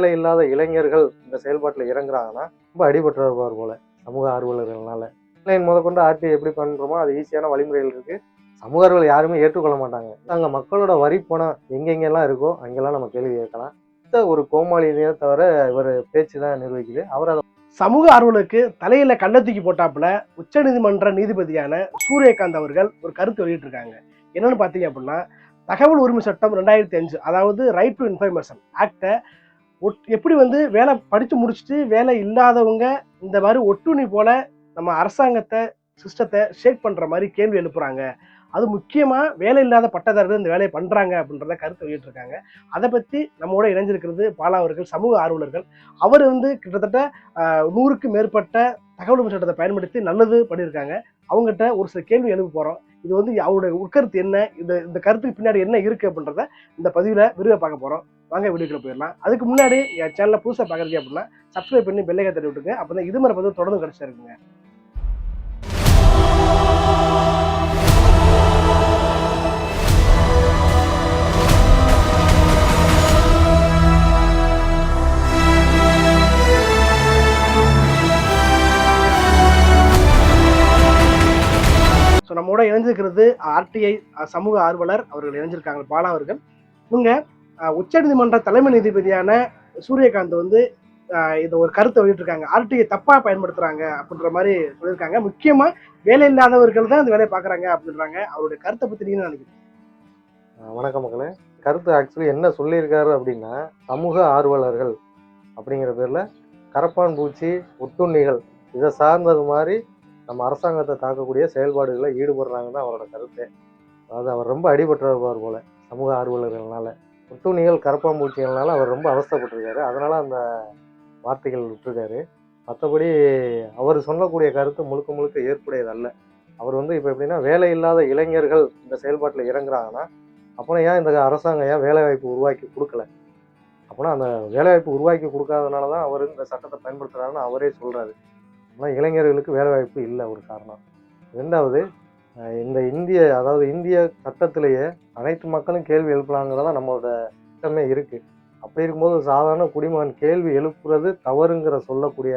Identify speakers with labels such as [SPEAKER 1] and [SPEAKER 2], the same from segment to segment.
[SPEAKER 1] வேலை இல்லாத இளைஞர்கள் இந்த செயல்பாட்டில் இறங்குறாங்கன்னா ரொம்ப அடிபட்டுருவார் போல சமூக ஆர்வலர்கள்னால. ஆன்லைன் முதற்கொண்டு ஆர்டிஐ எப்படி பண்ணுறோமோ அது ஈஸியான வழிமுறைகள் இருக்கு. சமூக ஆர்வலர்கள் யாருமே ஏற்றுக்கொள்ள மாட்டாங்க. அங்கே மக்களோட வரி பணம் எங்கெங்கெல்லாம் இருக்கோ அங்கெல்லாம் நம்ம கேள்வி கேட்கலாம். ஒரு கோமாளியே தவிர இவர் பேச்சு தான் நிர்வகிக்குது. அவர் அதை
[SPEAKER 2] சமூக ஆர்வலருக்கு தலையில கண்ணத்தூக்கி போட்டாப்புல உச்சநீதிமன்ற நீதிபதியான சூரியகாந்த் அவர்கள் ஒரு கருத்து வெளியிட்டிருக்காங்க. என்னன்னு பாத்தீங்க அப்படின்னா, தகவல் உரிமை சட்டம் 2005, அதாவது ரைட் டு இன்ஃபர்மேஷன் ஆக்டை எப்படி வேலை படிச்சு முடிச்சுட்டு வேலை இல்லாதவங்க இந்த மாதிரி ஒட்டுண்ணி போல நம்ம அரசாங்கத்தை சிஸ்டத்தை ஷேக் பண்ற மாதிரி கேள்வி எழுப்புறாங்க. அது முக்கியமா வேலை இல்லாத பட்டதாரிகள் இந்த வேலையை பண்றாங்க அப்படின்றத கருத்து வெளியிட்டிருக்காங்க. அதை பத்தி நம்மோட இணைஞ்சிருக்கிறது பாலா அவர்கள், சமூக ஆர்வலர்கள். அவர் கிட்டத்தட்ட 100க்கு மேற்பட்ட தகவல் உரிமை சட்டத்தை பயன்படுத்தி நல்லது பண்ணியிருக்காங்க. அவங்ககிட்ட ஒரு சில கேள்வி எழுப்ப போறோம். இது அவருடைய உட்கருத்து என்ன, இந்த கருத்துக்கு பின்னாடி என்ன இருக்கு அப்படின்றத இந்த பதிவுல விரிவா பார்க்க போறோம். வாங்க வீடியோக்குள்ள போயிடலாம். அதுக்கு முன்னாடி என் சேனலை புதுசாக பார்க்குறீங்க அப்படின்னா சப்ஸ்கிரைப் பண்ணி பெல்லைக்கை தட்டி விட்டுங்க. அப்போ தான் இது மாதிரி பதிவு தொடர்ந்து கிடைச்சா இருக்குங்க. ஸோ நம்மோட இணைஞ்சிருக்கிறது ஆர்டிஐ சமூக ஆர்வலர் அவர்கள் இணைஞ்சிருக்காங்க, பாலா அவர்கள். இவங்க உச்சநீதிமன்ற தலைமை நீதிபதியான சூரியகாந்த் இது ஒரு கருத்தை வெளியிட்டிருக்காங்க. ஆர்டிஐ தப்பா பயன்படுத்துறாங்க அப்படின்ற மாதிரி சொல்லியிருக்காங்க. முக்கியமா வேலை இல்லாதவர்கள் தான் இந்த வேலையை பாக்குறாங்க அப்படின்றாங்க. அவருடைய கருத்தை பத்தி நீங்க நினைக்கிறீங்க?
[SPEAKER 1] வணக்கம் மக்களே. கருத்து ஆக்சுவலி என்ன சொல்லியிருக்காரு அப்படின்னா, சமூக ஆர்வலர்கள் அப்படிங்கிற பேர்ல கரப்பான் பூச்சி, ஒட்டுண்ணிகள் இதை சார்ந்தது மாதிரி நம்ம அரசாங்கத்தை தாக்கக்கூடிய செயல்பாடுகளை ஈடுபடுறாங்கன்னு தான் அவரோட கருத்து. அதாவது அவர் ரொம்ப அடிபட்டுருவார் போல சமூக ஆர்வலர்கள்னால. ஒட்டுண்ணிகள், கரப்பாம்பூச்சிகள்னால அவர் ரொம்ப அவஸ்தைப்பட்டிருக்காரு. அதனால அந்த வார்த்தைகள் விட்டுருக்காரு. மற்றபடி அவர் சொல்லக்கூடிய கருத்து முழுக்க முழுக்க ஏற்புடையதல்ல. அவர் இப்போ எப்படின்னா, வேலை இல்லாத இளைஞர்கள் இந்த செயல்பாட்டில் இறங்குறாங்கன்னா அப்போனா ஏன் இந்த அரசாங்கம் ஏன் வேலைவாய்ப்பு உருவாக்கி கொடுக்கல? அப்போனா அந்த வேலைவாய்ப்பு உருவாக்கி கொடுக்காதனால தான் அவர் இந்த சட்டத்தை பயன்படுத்துகிறாருன்னு அவரே சொல்கிறாரு. ஆனால் இளைஞர்களுக்கு வேலைவாய்ப்பு இல்லை ஒரு காரணம். ரெண்டாவது, இந்த இந்திய சட்டத்திலேயே அனைத்து மக்களும் கேள்வி எழுப்பலாங்கிறதா நம்மளோட திட்டமே இருக்குது. அப்படி இருக்கும்போது சாதாரண குடிமகன் கேள்வி எழுப்புறது தவறுங்கிற சொல்லக்கூடிய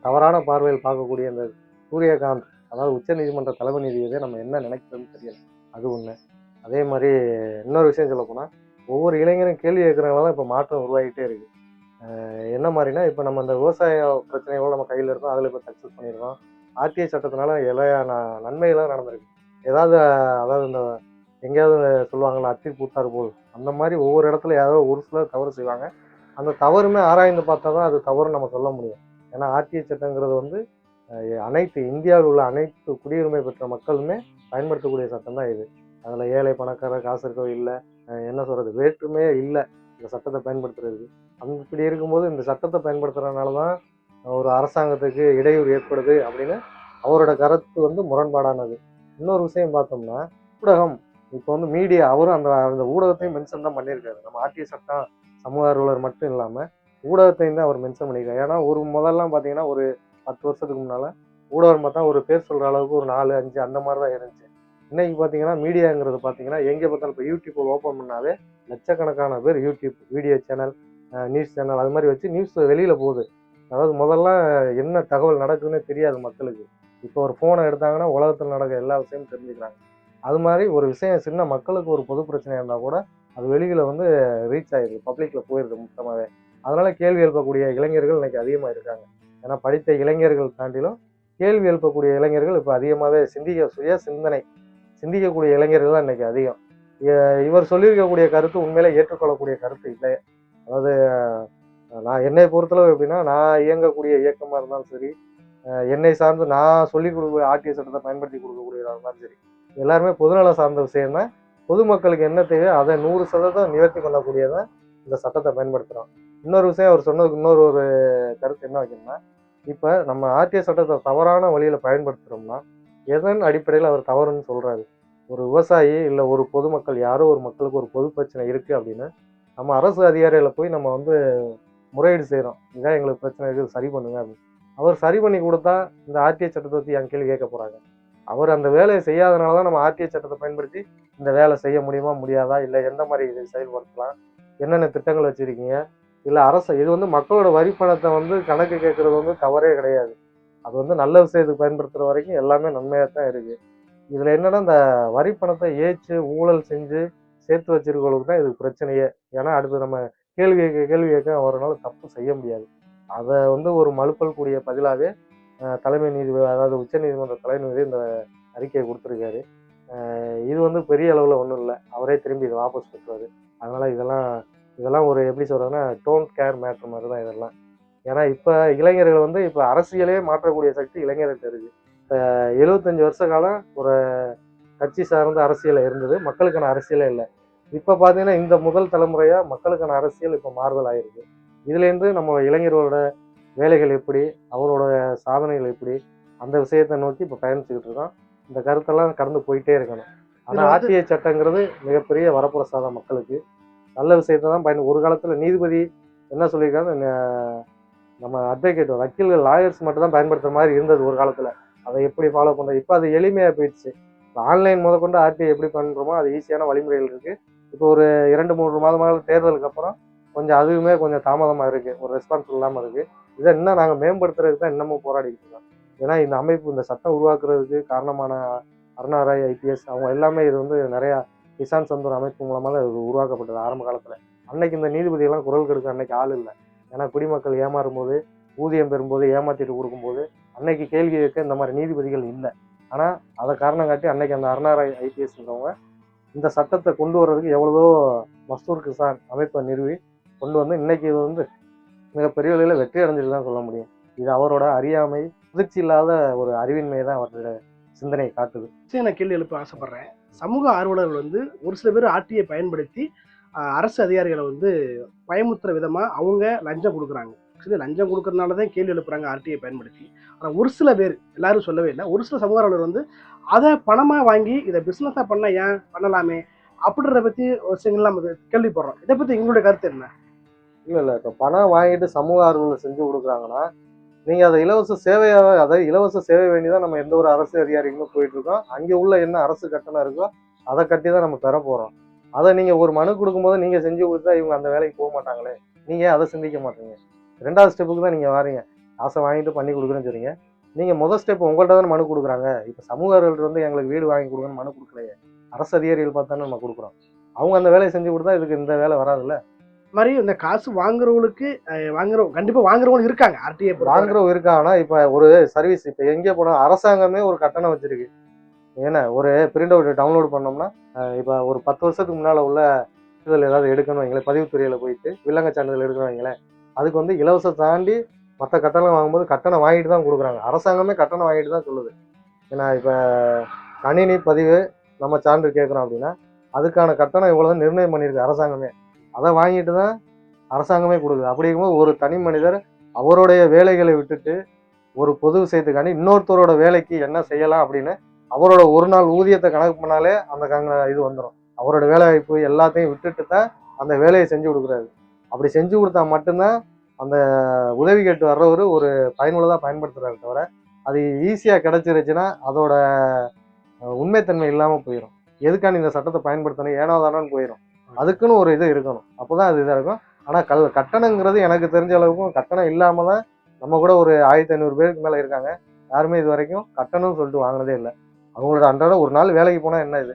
[SPEAKER 1] தவறான பார்வையில் பார்க்கக்கூடிய இந்த சூரியகாந்த், அதாவது உச்சநீதிமன்ற தலைமை நீதிபதியை நம்ம என்ன நினைக்கிறதுன்னு தெரியல. அது ஒன்று. அதே மாதிரி இன்னொரு விஷயம் சொல்ல போனால், ஒவ்வொரு இளைஞரும் கேள்வி கேட்குறதுனால தான் இப்போ மாற்றம் உருவாகிட்டே இருக்குது. என்ன மாதிரினா, இப்போ நம்ம இந்த விவசாய பிரச்சனைகளோட நம்ம கையில் இருக்கோம், அதில் இப்போ சக்ஸஸ் பண்ணியிருக்கோம். ஆர்டிஐ சட்டத்தினால எல்லா நன்மைகளாக நடந்திருக்கு. அதாவது இந்த எங்கேயாவது சொல்லுவாங்கள்ல, அத்தி பூத்தார் போல், அந்த மாதிரி ஒவ்வொரு இடத்துல யாரோ ஒரு சிலர் தவறு செய்வாங்க. அந்த தவறுமே ஆராய்ந்து பார்த்தா தான் அது தவறுன்னு நம்ம சொல்ல முடியும். ஏன்னா ஆர்டிஐ சட்டங்கிறது அனைத்து இந்தியாவில் உள்ள அனைத்து குடியுரிமை பெற்ற மக்களுமே பயன்படுத்தக்கூடிய சட்டம் தான் இது. அதில் ஏழை பணக்காரர் காசு இருக்கோ இல்லை, என்ன சொல்கிறது, வேற்றுமையே இல்லை இந்த சட்டத்தை பயன்படுத்துறதுக்கு. அப்படி இருக்கும்போது இந்த சட்டத்தை பயன்படுத்துறதுனால தான் ஒரு அரசாங்கத்துக்கு இடையூறு ஏற்படுது அப்படின்னு அவரோட கருத்து முரண்பாடானது. இன்னொரு விஷயம் பார்த்தோம்னா, ஊடகம் இப்போ மீடியா, அவரும் அந்த ஊடகத்தையும் மென்ஷன் தான் பண்ணியிருக்காரு. நம்ம ஆர்டிஐ சட்டம் சமூக ஆர்வலர் மட்டும் இல்லாமல் ஊடகத்தையும் தான் அவர் மென்ஷன் பண்ணியிருக்காரு. ஏன்னா முதல்லாம் பார்த்தீங்கன்னா ஒரு 10 வருஷத்துக்கு முன்னால் ஊடகம் பார்த்தா ஒரு பேர் சொல்கிற அளவுக்கு ஒரு 4, 5 அந்த மாதிரி தான் இருந்துச்சு. இன்னைக்கு பார்த்தீங்கன்னா மீடியாங்கிறது பார்த்தீங்கன்னா எங்கே பார்த்தாலும் இப்போ யூடியூப் ஓப்பன் பண்ணாவே லட்சக்கணக்கான பேர் YouTube video channel, news channel அது மாதிரி வச்சு நியூஸ் வெளியில் போகுது. அதாவது முதல்லாம் என்ன தகவல் நடக்குதுன்னே தெரியாது மக்களுக்கு. இப்போ ஒரு ஃபோனை எடுத்தாங்கன்னா உலகத்தில் நடக்கிற எல்லா விஷயமும் தெரிஞ்சுக்கிறாங்க. அது மாதிரி ஒரு விஷயம் சின்ன மக்களுக்கு ஒரு பொது பிரச்சனையாக இருந்தால் கூட அது வெளியில் ரீச் ஆகிடுது, பப்ளிக்கில் போயிடுது மொத்தமாகவே. அதனால் கேள்வி எழுப்பக்கூடிய இளைஞர்கள் இன்னைக்கு அதிகமாக இருக்காங்க. ஏன்னா படித்த இளைஞர்கள் தாண்டிலும் கேள்வி எழுப்பக்கூடிய இளைஞர்கள் இப்போ அதிகமாகவே சுய சிந்திக்கக்கூடிய இளைஞர்கள் தான் இன்னைக்கு அதிகம். இவர் சொல்லியிருக்கக்கூடிய கருத்து உண்மையிலே ஏற்றுக்கொள்ளக்கூடிய கருத்து இல்லை. அதாவது என்னை பொறுத்தளவு எப்படின்னா, நான் இயங்கக்கூடிய இயக்கமாக இருந்தாலும் சரி, என்னை சார்ந்து நான் சொல்லிக் கொடுக்க ஆர்டிஐ சட்டத்தை பயன்படுத்தி கொடுக்கக்கூடியதாக இருந்தாலும் சரி, எல்லாருமே பொதுநல சார்ந்த விஷயம் தான். பொதுமக்களுக்கு என்ன தேவையோ அதை 100% நிவர்த்தி கொள்ளக்கூடியதான் இந்த சட்டத்தை பயன்படுத்துகிறோம். இன்னொரு விஷயம் அவர் சொன்னதுக்கு ஒரு கருத்து என்ன வைக்கணும்னா, இப்போ நம்ம ஆர்டிஐ சட்டத்தை தவறான வழியில் பயன்படுத்துகிறோம்னா எதன் அடிப்படையில் அவர் தவறுன்னு சொல்கிறாரு? ஒரு விவசாயி இல்லை ஒரு பொதுமக்கள் யாரோ ஒரு மக்களுக்கு ஒரு பொது பிரச்சனை இருக்குது அப்படின்னு நம்ம அரசு அதிகாரிகளை போய் நம்ம முறையீடு செய்கிறோம். இதான் எங்களுக்கு பிரச்சனை இருக்குது, சரி பண்ணுங்க அப்படின்னு. அவர் சரி பண்ணி கொடுத்தா இந்த ஆர்டிஐ சட்டத்தை பற்றி என் கேள்வி கேட்க போகிறாங்க. அவர் அந்த வேலையை செய்யாதனால தான் நம்ம ஆர்டிஐ சட்டத்தை பயன்படுத்தி இந்த வேலை செய்ய முடியுமா முடியாதா, இல்லை எந்த மாதிரி இதை செயல்படுத்தலாம், என்னென்ன திட்டங்கள் வச்சுருக்கீங்க, இல்லை அரசு இது வந்து மக்களோட வரி பணத்தை வந்து கணக்கு கேட்கறது வந்து தவறே கிடையாது. அது வந்து நல்ல விஷயத்துக்கு பயன்படுத்துகிற வரைக்கும் எல்லாமே நன்மையாக தான் இருக்குது. இதில் என்னன்னா இந்த வரி பணத்தை ஏய்ச்சி ஊழல் செஞ்சு சேர்த்து வச்சிருக்கவங்களுக்கு தான் இது பிரச்சனையே. ஏன்னா அடுத்து நம்ம கேள்வி கேட்க அவரால் தப்பு செய்ய முடியாது. அதை வந்து ஒரு மலுப்பல் கூடிய பதிலாகவே தலைமை நீதிபதி அதாவது உச்சநீதிமன்ற தலைமை நீதிபதி இந்த அறிக்கையை கொடுத்துருக்காரு. இது வந்து பெரிய அளவில் ஒன்றும் இல்லை, அவரே திரும்பி இதை வாபஸ் பெற்றுவார். அதனால் இதெல்லாம் ஒரு எப்படி சொல்கிறதுன்னா டோன்ட் கேர் மேட்ரு மாதிரி தான் இதெல்லாம். ஏன்னா இப்போ இளைஞர்கள் வந்து இப்போ அரசியலே மாற்றக்கூடிய சக்தி இளைஞர்கிட்ட இருக்குது. இப்போ 75 வருஷ காலம் ஒரு கட்சி சார்ந்த அரசியல் இருந்தது, மக்களுக்கான அரசியலே இல்லை. இப்போ பார்த்தீங்கன்னா இந்த முதல் தலைமுறையாக மக்களுக்கான அரசியல் இப்போ மாறுதல் ஆகிருக்கு. இதுலேருந்து நம்ம இளைஞர்களோட வேலைகள் எப்படி, அவரோட சாதனைகள் எப்படி, அந்த விஷயத்தை நோக்கி இப்போ பயணிச்சுக்கிட்டு இருக்கோம். இந்த கருத்தெல்லாம் கடந்து போயிட்டே இருக்கணும். ஆனால் ஆர்டிஐ சட்டங்கிறது மிகப்பெரிய வரப்பிரசாதம் மக்களுக்கு. நல்ல விஷயத்தை தான் ஒரு காலத்தில் நீதிபதி என்ன சொல்லியிருக்காங்க, நம்ம அட்வொகேட் வக்கீல்கள் லாயர்ஸ் மட்டும் தான் பயன்படுத்துகிற மாதிரி இருந்தது ஒரு காலத்தில். அதை எப்படி ஃபாலோ பண்ணுறது, இப்போ அது எளிமையாக போயிடுச்சு. இப்போ ஆன்லைன் முதற்கொண்டு ஆர்டிஐ எப்படி பண்ணுறோமோ அது ஈஸியான வழிமுறைகள் இருக்குது. இப்போ ஒரு 2-3 மாதமாக தேர்தலுக்கு அப்புறம் கொஞ்சம் அதுவுமே கொஞ்சம் தாமதமாக இருக்குது, ஒரு ரெஸ்பான்ஸ் இல்லாமல் இருக்குது. இதை இன்னும் நாங்கள் மேம்படுத்துறதுக்கு தான் இன்னமும் போராடிக்கிட்டு இருக்கோம். ஏன்னா இந்த அமைப்பு இந்த சட்டம் உருவாக்குறதுக்கு காரணமான அருணா ராய் ஐபிஎஸ் அவங்க எல்லாமே இது வந்து நிறையா கிசான் சந்தூர் அமைப்பு மூலமாக இது உருவாக்கப்பட்டது ஆரம்ப காலத்தில். அன்னைக்கு இந்த நீதிபதியெல்லாம் குரல் கொடுக்க அன்னைக்கு ஆள் இல்லை. ஏன்னா குடிமக்கள் ஏமாறும் போது, ஊதியம் பெறும்போது ஏமாற்றிட்டு கொடுக்கும்போது அன்னைக்கு கேள்வி கேட்க இந்த மாதிரி நீதிபதிகள் இல்லை. ஆனால் அதை காரணம் காட்டி அன்னைக்கு அந்த அருணா ராய் ஐபிஎஸ்ன்றவங்க இந்த சட்டத்தை கொண்டு வர்றதுக்கு எவ்வளவோ மஸ்தூர் கிசான் அமைப்பை நிறுவி கொண்டு வந்து இன்னைக்கு இது வந்து மிகப்பெரிய வழியில் வெற்றி அடைஞ்சிட்டு தான் சொல்ல முடியும். இது அவரோட அறியாமை, முதிர்ச்சி இல்லாத ஒரு அறிவின்மையை தான் அவரோட சிந்தனையை காட்டுது.
[SPEAKER 2] நான் கேள்வி எழுப்ப ஆசைப்படுறேன். சமூக ஆர்வலர்கள் வந்து ஒரு சில பேர் ஆர்டிஐ பயன்படுத்தி அரசு அதிகாரிகளை வந்து பயமுத்துற விதமாக அவங்க லஞ்சம் கொடுக்குறாங்க. ஆக்சுவலி லஞ்சம் கொடுக்கறதுனால தான் கேள்வி எழுப்புறாங்க ஆர்டிஐ பயன்படுத்தி. ஆனால் ஒரு சில பேர், எல்லாரும் சொல்லவே இல்லை, ஒரு சில சமூக ஆர்வலர் வந்து அதை பணமாக வாங்கி இதை பிஸ்னஸாக பண்ண ஏன் பண்ணலாமே அப்படின்றத பற்றி ஒரு விஷயங்கள்லாம் நம்ம கேள்விப்படுறோம். இதை பற்றி எங்களுடைய கருத்து என்ன?
[SPEAKER 1] இல்லை இப்போ பணம் வாங்கிட்டு சமூக ஆர்வலர் செஞ்சு கொடுக்குறாங்கன்னா நீங்கள் அதை இலவச சேவையாக, அதாவது இலவச சேவை வேண்டி தான் நம்ம எந்த ஒரு அரசு அதிகாரிகளும் போயிட்டுருக்கோம். அங்கே உள்ள என்ன அரசு கட்டணம் இருக்கோ அதை கட்டி தான் நம்ம பெற போகிறோம். அதை நீங்கள் ஒரு மனு கொடுக்கும்போது நீங்கள் செஞ்சு கொடுத்தா இவங்க அந்த வேலைக்கு போக மாட்டாங்களே, நீங்கள் அதை சிந்திக்க மாட்டீங்க. 2வது ஸ்டெப்புக்கு தான் நீங்கள் வாரீங்க. காசை வாங்கிட்டு பண்ணி கொடுக்குறேன்னு சொல்றீங்க. நீங்கள் முதல் ஸ்டெப் உங்கள்கிட்ட தான் மனு கொடுக்குறாங்க. இப்போ சமூக ஆர்வலர் வந்து எங்களுக்கு வீடு வாங்கி கொடுங்கன்னு மனு கொடுக்கலையே, அரசு அதிகாரிகள் பார்த்தானே நம்ம கொடுக்குறோம். அவங்க அந்த வேலையை செஞ்சு கொடுத்தா இதுக்கு இந்த வேலை வராதுல்ல.
[SPEAKER 2] மாதிரி இந்த காசு வாங்குறவங்களுக்கு கண்டிப்பாக வாங்குறவங்க இருக்காங்க, ஆர்டிஐ
[SPEAKER 1] வாங்குறவங்க இருக்காங்கன்னா இப்போ ஒரு சர்வீஸ் இப்போ எங்கே போனால் அரசாங்கமே ஒரு கட்டணம் வச்சிருக்கு. ஏன்னா ஒரு பிரிண்ட் அவுட் டவுன்லோட் பண்ணோம்னா இப்போ ஒரு 10 வருஷத்துக்கு முன்னால் உள்ள சான்றிதழ் ஏதாவது எடுக்கணும் வைங்களேன், பதிவுத்துறையில் போயிட்டு வில்லங்க சான்றிதழ் எடுக்கணும் வைங்களேன், அதுக்கு வந்து இலவசம் தாண்டி மற்ற கட்டணம் வாங்கும்போது கட்டணம் வாங்கிட்டு தான் கொடுக்குறாங்க. அரசாங்கமே கட்டணம் வாங்கிட்டு தான் சொல்லுது. ஏன்னா இப்போ கணினி பதிவு நம்ம சான்று கேட்குறோம் அப்படின்னா அதுக்கான கட்டணம் இவ்வளோ தான் நிர்ணயம் பண்ணியிருக்கு அரசாங்கமே. அதை வாங்கிட்டு தான் அரசாங்கமே கொடுக்குது. அப்படி இருக்கும்போது ஒரு தனி மனிதர் அவருடைய வேலைகளை விட்டுட்டு ஒரு பொது விஷயத்துக்காண்டி இன்னொருத்தரோட வேலைக்கு என்ன செய்யலாம் அப்படின்னு அவரோட ஒரு நாள் ஊதியத்தை கணக்கு பண்ணாலே அந்த இது வந்துடும். அவரோட வேலை வாய்ப்பு எல்லாத்தையும் விட்டுட்டு தான் அந்த வேலையை செஞ்சு கொடுக்குறாரு. அப்படி செஞ்சு கொடுத்தா மட்டும்தான் அந்த உதவி கேட்டு வர்றவர் ஒரு பயனுள்ளதாக பயன்படுத்துறாரு. தவிர அது ஈஸியாக கிடைச்சிருச்சுன்னா அதோட உண்மைத்தன்மை இல்லாமல் போயிடும். எதுக்கான இந்த சட்டத்தை பயன்படுத்தணும் ஏனோ தானோன்னு போயிடும். அதுக்குன்னு ஒரு இது இருக்கணும், அப்போதான் அது இதாக இருக்கும். ஆனால் கட்டணங்கிறது எனக்கு தெரிஞ்ச அளவுக்கும் கட்டணம் இல்லாமல் தான் நம்ம கூட ஒரு 1500 பேருக்கு மேலே இருக்காங்க. யாருமே இது வரைக்கும் கட்டணம்னு சொல்லிட்டு வாங்கினதே இல்லை. அவங்களோட அன்றாட ஒரு நாள் வேலைக்கு போனால் என்ன, இது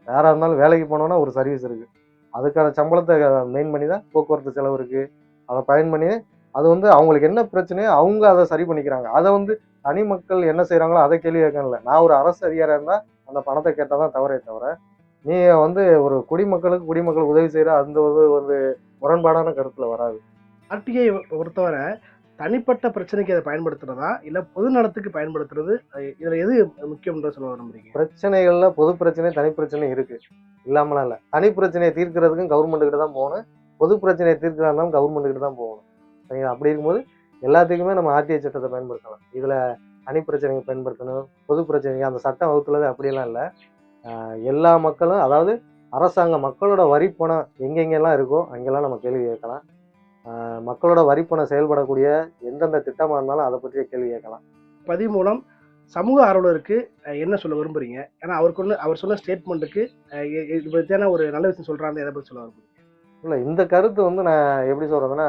[SPEAKER 1] யாராக இருந்தாலும் வேலைக்கு போனோன்னா ஒரு சர்வீஸ் இருக்குது, அதுக்கான சம்பளத்தை மெயின் பண்ணி தான் போக்குவரத்து செலவு இருக்குது. அதை பயன் பண்ணி அது வந்து அவங்களுக்கு என்ன பிரச்சனையோ அவங்க அதை சரி பண்ணிக்கிறாங்க. அதை வந்து தனி மக்கள் என்ன செய்கிறாங்களோ அதை கேள்வி கேட்கல. நான் ஒரு அரசு அதிகாரியாக இருந்தால் அந்த பணத்தை கேட்டால் தான் தவறே தவிர நீ வந்து ஒரு குடிமக்களுக்கு உதவி செய்கிற அந்த ஒரு முரண்பாடான கருத்தில் வராது.
[SPEAKER 2] ஆர்டிஐ பொறுத்தவரை தனிப்பட்ட பிரச்சனைக்கு அதை பயன்படுத்துறதா இல்லை பொது நலத்துக்கு பயன்படுத்துறது, இதில் எது முக்கியம்ன்ற சொல்ல விரும்புறீங்க?
[SPEAKER 1] பிரச்சனைகளில் பொது பிரச்சனை தனி பிரச்சனை இருக்குது, இல்லாமலாம் இல்லை. தனி பிரச்சனையை தீர்க்கிறதுக்கும் கவர்மெண்ட்டுக்கிட்ட தான் போகணும், பொது பிரச்சனையை தீர்க்கிறதா இருந்தாலும் கவர்மெண்ட்டுக்கிட்ட தான் போகணும். சரிங்களா? அப்படி இருக்கும்போது எல்லாத்துக்குமே நம்ம ஆர்டிஐ சட்டத்தை பயன்படுத்தலாம். இதில் தனி பிரச்சனைக்கு பயன்படுத்தணும், பொது பிரச்சனைக்கு அந்த சட்டம் வகுத்துள்ளது அப்படியெல்லாம் இல்லை. எல்லா மக்களும், அதாவது அரசாங்கம் மக்களோட வரிப்பணம் எங்கெங்கெல்லாம் இருக்கோ அங்கெல்லாம் நம்ம கேள்வி கேட்கலாம். மக்களோட வரிப்பணம் செயல்படக்கூடிய எந்தெந்த திட்டமாக இருந்தாலும் அதை பற்றிய கேள்வி கேட்கலாம்.
[SPEAKER 2] பதிவு மூலம் சமூக ஆர்வலருக்கு என்ன சொல்ல விரும்புறீங்க? ஏன்னா அவர் சொன்ன ஸ்டேட்மெண்ட்டுக்கு இது பற்றியான ஒரு நல்ல விஷயம் சொல்கிறாங்க, எதை பற்றி சொல்ல விரும்புறீங்க?
[SPEAKER 1] இல்லை, இந்த கருத்து வந்து நான் எப்படி சொல்றதுன்னா,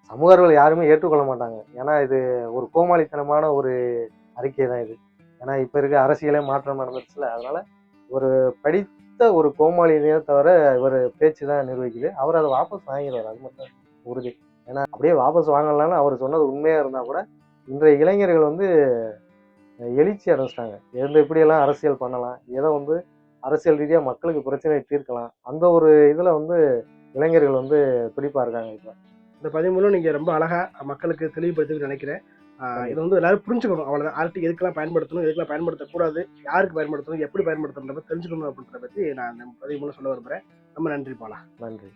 [SPEAKER 1] சமூகர்கள் யாருமே ஏற்றுக்கொள்ள மாட்டாங்க. ஏன்னா இது ஒரு கோமாளித்தனமான ஒரு அறிக்கை தான் இது. ஏன்னா இப்ப இருக்க அரசியலே மாற்றம் நடந்துருச்சுல. அதனால ஒரு படித்த ஒரு கோமாளியே தவிர இவர் பேச்சு தான் நிர்வகிக்குது. அவர் அதை வாபஸ் வாங்கிடுவார். அது மட்டும் உறுதி. ஏன்னா அப்படியே வாபஸ் வாங்கலாம்னு அவர் சொன்னது உண்மையா இருந்தா கூட, இன்றைய இளைஞர்கள் வந்து எழுச்சி அடைஞ்சிட்டாங்க. எந்த எப்படியெல்லாம் அரசியல் பண்ணலாம், எதை வந்து அரசியல் ரீதியா மக்களுக்கு பிரச்சனையை தீர்க்கலாம். அந்த ஒரு இதுல வந்து இளைஞர்கள் வந்து துடிப்பா இருக்காங்க இப்ப.
[SPEAKER 2] இந்த பதிவு மூலம் நீங்க ரொம்ப அழகா மக்களுக்கு தெளிவுபடுத்தி நினைக்கிறேன். இதை வந்து எல்லாரும் புரிஞ்சுக்கணும். அவ்வளவுதான். ஆர்டி எதுக்கெல்லாம் பயன்படுத்தணும், எதுக்கெல்லாம் பயன்படுத்தக்கூடாது, யாருக்கு பயன்படுத்தணும், எப்படி பயன்படுத்தணும் தெரிஞ்சுக்கணும் அப்படின்றத பத்தி நான் இந்த பதிவு மூலம் சொல்ல விரும்புறேன். ரொம்ப நன்றி பாலா.
[SPEAKER 1] நன்றி.